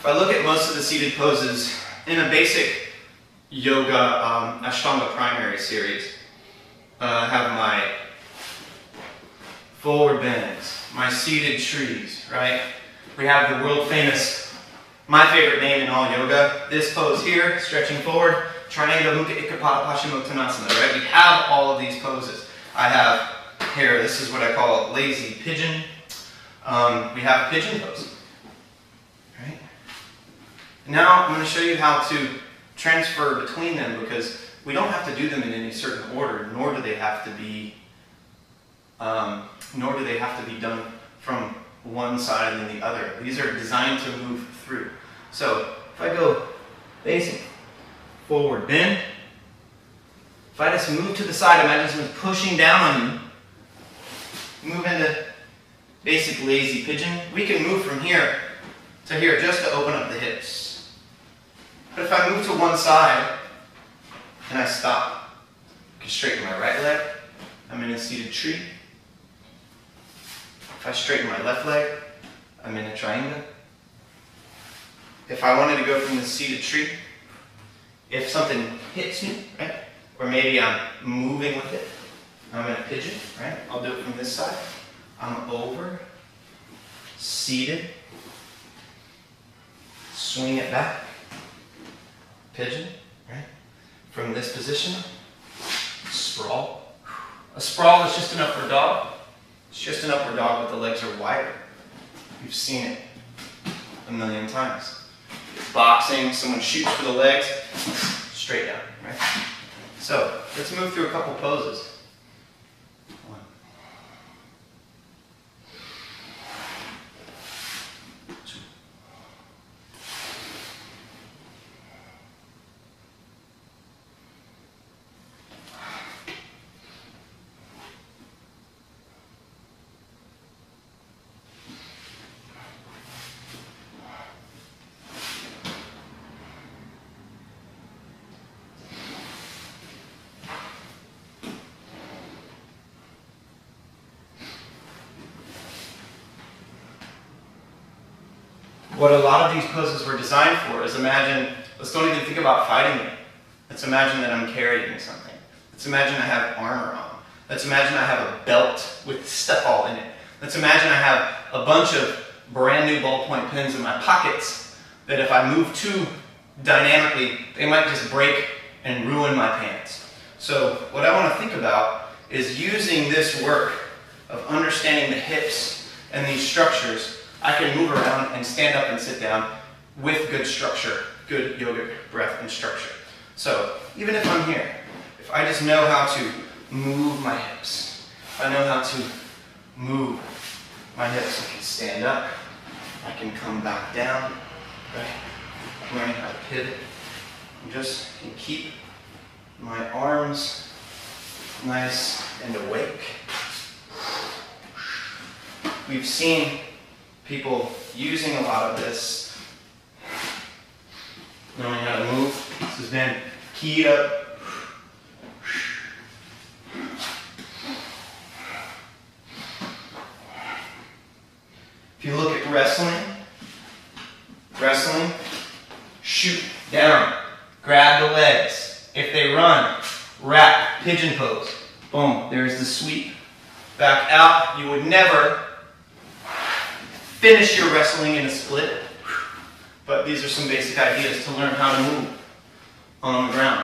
If I look at most of the seated poses in a basic yoga Ashtanga primary series, I have my forward bends, my seated trees, right? We have the world famous, my favorite name in all yoga, this pose here, stretching forward, Triangle Mukha Ekapada Paschimottanasana, right? We have all of these poses. I have here, this is what I call lazy pigeon. We have pigeon pose. Right? Now I'm going to show you how to transfer between them, because we don't have to do them in any certain order, nor do they have to be done from one side and then the other. These are designed to move through. So if I go basic forward bend, if I just move to the side, imagine someone's pushing down on you. Move into basic lazy pigeon. We can move from here to here just to open up the hips. But if I move to one side and I stop, I can straighten my right leg. I'm in a seated tree. If I straighten my left leg, I'm in a triangle. If I wanted to go from the seated tree, if something hits me, right, or maybe I'm moving with it, I'm in a pigeon, right? I'll do it from this side. I'm over, seated, swing it back, pigeon, right? From this position, sprawl. A sprawl is just an upward dog. It's just an upward dog, but the legs are wider. You've seen it a million times. Boxing, someone shoots for the legs, straight down, right? So let's move through a couple poses. One. Two. What a lot of these poses were designed for is imagine, let's don't even think about fighting it. Let's imagine that I'm carrying something. Let's imagine I have armor on. Let's imagine I have a belt with stuff all in it. Let's imagine I have a bunch of brand new ballpoint pens in my pockets that if I move too dynamically, they might just break and ruin my pants. So what I want to think about is using this work of understanding the hips and these structures. I can move around and stand up and sit down with good structure, good yogic breath and structure. So even if I'm here, if I just know how to move my hips, if I know how to move my hips, I can stand up, I can come back down, right? Learning how to pivot. I just can keep my arms nice and awake. We've seen people using a lot of this, knowing how to move. This has been keyed up. If you look at wrestling, shoot down, grab the legs. If they run, wrap, pigeon pose. Boom, there's the sweep. Back out. You would never finish your wrestling in a split, but these are some basic ideas to learn how to move on the ground.